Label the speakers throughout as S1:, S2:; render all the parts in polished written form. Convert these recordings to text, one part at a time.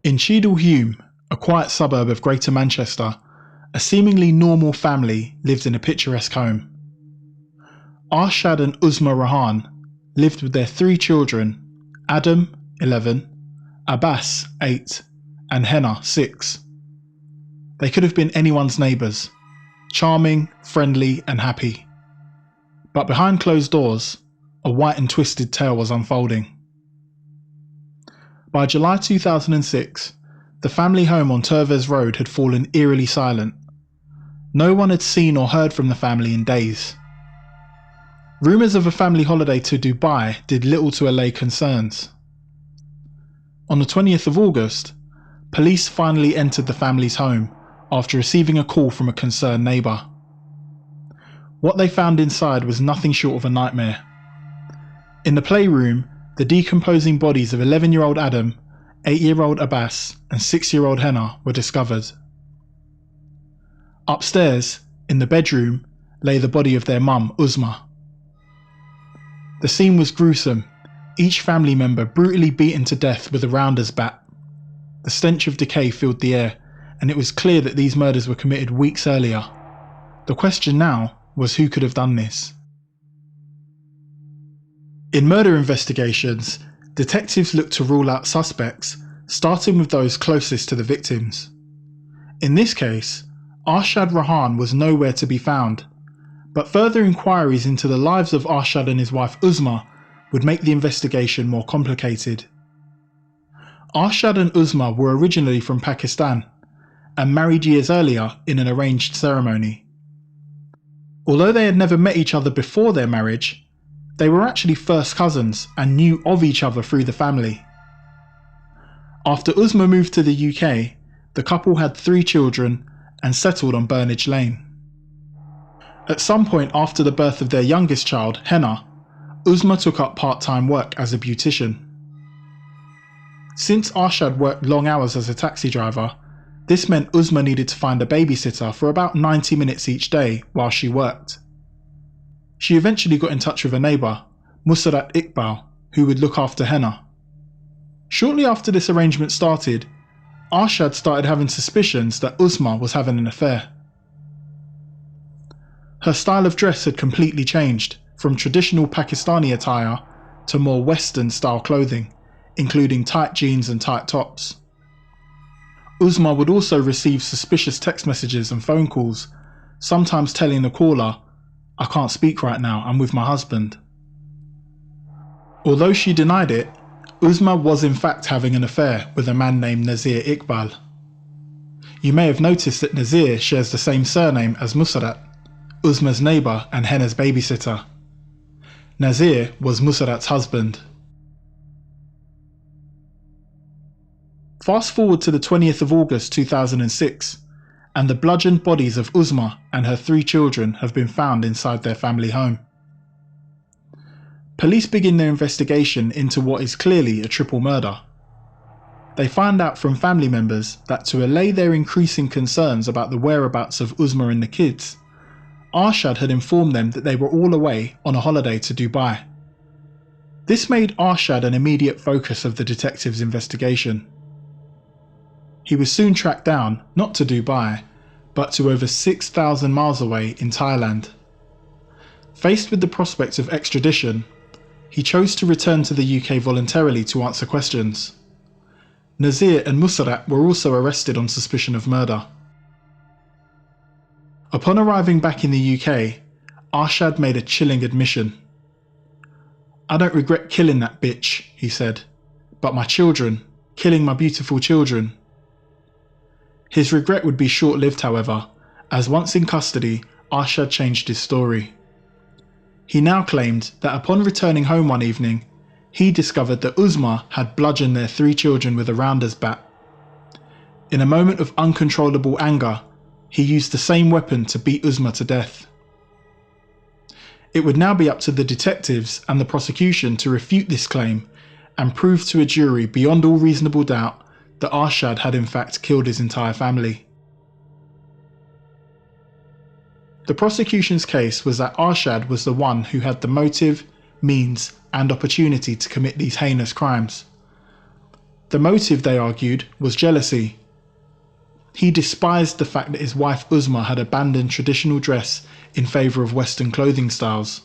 S1: In Cheadle Hulme, a quiet suburb of Greater Manchester, a seemingly normal family lived in a picturesque home. Arshad and Uzma Rahan lived with their 3 children, Adam, 11, Abbas, 8, and Henna, 6. They could have been anyone's neighbours, charming, friendly and happy. But behind closed doors, a white and twisted tale was unfolding. By July 2006, the family home on Turves Road had fallen eerily silent. No one had seen or heard from the family in days. Rumours of a family holiday to Dubai did little to allay concerns. On the 20th of August, police finally entered the family's home after receiving a call from a concerned neighbour. What they found inside was nothing short of a nightmare. In the playroom, the decomposing bodies of 11-year-old Adam, 8-year-old Abbas and 6-year-old Henna were discovered. Upstairs, in the bedroom, lay the body of their mum, Uzma. The scene was gruesome, each family member brutally beaten to death with a rounder's bat. The stench of decay filled the air, and it was clear that these murders were committed weeks earlier. The question now was who could have done this. In murder investigations, detectives looked to rule out suspects, starting with those closest to the victims. In this case, Arshad Rahan was nowhere to be found, but further inquiries into the lives of Arshad and his wife Uzma would make the investigation more complicated. Arshad and Uzma were originally from Pakistan and married years earlier in an arranged ceremony. Although they had never met each other before their marriage, they were actually first cousins and knew of each other through the family. After Uzma moved to the UK, the couple had 3 children and settled on Burnage Lane. At some point after the birth of their youngest child, Henna, Uzma took up part-time work as a beautician. Since Arshad worked long hours as a taxi driver, this meant Uzma needed to find a babysitter for about 90 minutes each day while she worked. She eventually got in touch with a neighbour, Mussarat Iqbal, who would look after Henna. Shortly after this arrangement started, Arshad started having suspicions that Uzma was having an affair. Her style of dress had completely changed, from traditional Pakistani attire to more Western style clothing, including tight jeans and tight tops. Uzma would also receive suspicious text messages and phone calls, sometimes telling the caller, "I can't speak right now, I'm with my husband." Although she denied it, Uzma was in fact having an affair with a man named Nazir Iqbal. You may have noticed that Nazir shares the same surname as Mussarat, Uzma's neighbour and Henna's babysitter. Nazir was Mussarat's husband. Fast forward to the 20th of August 2006, and the bludgeoned bodies of Uzma and her 3 children have been found inside their family home. Police begin their investigation into what is clearly a triple murder. They find out from family members that to allay their increasing concerns about the whereabouts of Uzma and the kids, Arshad had informed them that they were all away on a holiday to Dubai. This made Arshad an immediate focus of the detectives' investigation. He was soon tracked down, not to Dubai, but to over 6,000 miles away in Thailand. Faced with the prospect of extradition, he chose to return to the UK voluntarily to answer questions. Nazir and Mussarat were also arrested on suspicion of murder. Upon arriving back in the UK, Arshad made a chilling admission. "I don't regret killing that bitch," he said, "but my children, killing my beautiful children." His regret would be short-lived, however, as once in custody, Arshad changed his story. He now claimed that upon returning home one evening, he discovered that Uzma had bludgeoned their 3 children with a rounder's bat. In a moment of uncontrollable anger, he used the same weapon to beat Uzma to death. It would now be up to the detectives and the prosecution to refute this claim and prove to a jury beyond all reasonable doubt that Arshad had in fact killed his entire family. The prosecution's case was that Arshad was the one who had the motive, means and opportunity to commit these heinous crimes. The motive, they argued, was jealousy. He despised the fact that his wife Uzma had abandoned traditional dress in favour of Western clothing styles.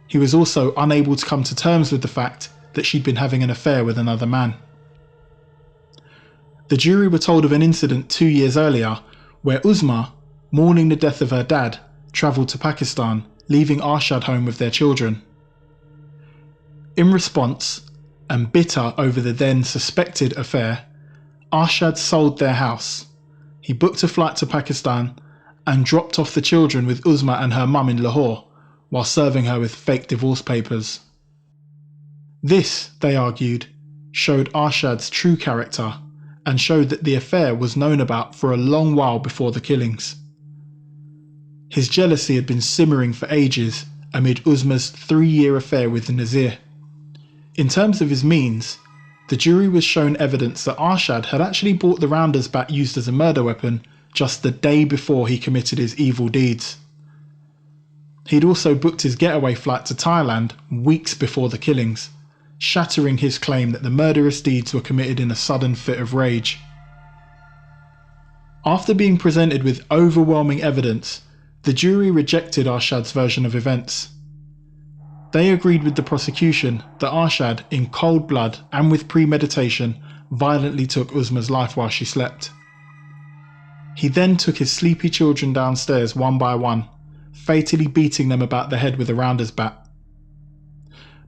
S1: He was also unable to come to terms with the fact that she'd been having an affair with another man. The jury were told of an incident 2 years earlier where Uzma, mourning the death of her dad, travelled to Pakistan, leaving Arshad home with their children. In response, and bitter over the then suspected affair, Arshad sold their house. He booked a flight to Pakistan and dropped off the children with Uzma and her mum in Lahore, while serving her with fake divorce papers. This, they argued, showed Arshad's true character and showed that the affair was known about for a long while before the killings. His jealousy had been simmering for ages amid Uzma's 3-year affair with Nazir. In terms of his means, the jury was shown evidence that Arshad had actually bought the rounder's bat used as a murder weapon just the day before he committed his evil deeds. He'd also booked his getaway flight to Thailand weeks before the killings, shattering his claim that the murderous deeds were committed in a sudden fit of rage. After being presented with overwhelming evidence, the jury rejected Arshad's version of events. They agreed with the prosecution that Arshad, in cold blood and with premeditation, violently took Uzma's life while she slept. He then took his sleepy children downstairs one by one, fatally beating them about the head with a rounder's bat.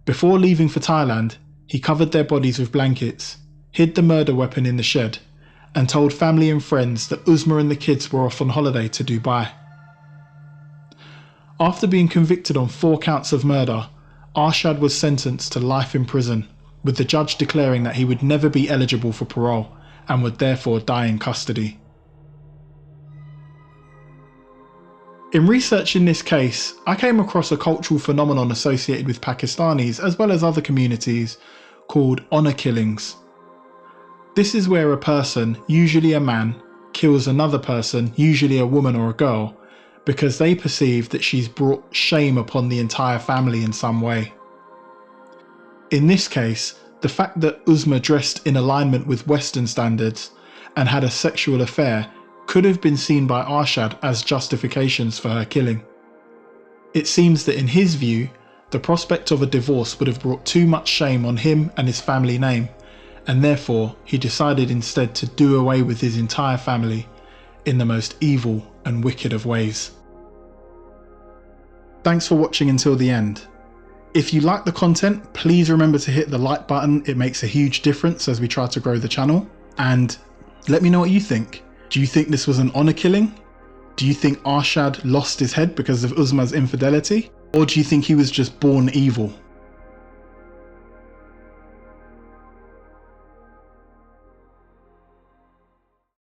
S1: Before leaving for Thailand, he covered their bodies with blankets, hid the murder weapon in the shed, and told family and friends that Uzma and the kids were off on holiday to Dubai. After being convicted on 4 counts of murder, Arshad was sentenced to life in prison, with the judge declaring that he would never be eligible for parole and would therefore die in custody. In researching this case, I came across a cultural phenomenon associated with Pakistanis as well as other communities called honour killings. This is where a person, usually a man, kills another person, usually a woman or a girl, because they perceive that she's brought shame upon the entire family in some way. In this case, the fact that Uzma dressed in alignment with Western standards and had a sexual affair could have been seen by Arshad as justifications for her killing. It seems that in his view, the prospect of a divorce would have brought too much shame on him and his family name, and therefore he decided instead to do away with his entire family in the most evil and wicked of ways. Thanks for watching until the end. If you like the content, please remember to hit the like button. It makes a huge difference as we try to grow the channel. And let me know what you think. Do you think this was an honour killing? Do you think Arshad lost his head because of Uzma's infidelity? Or do you think he was just born evil?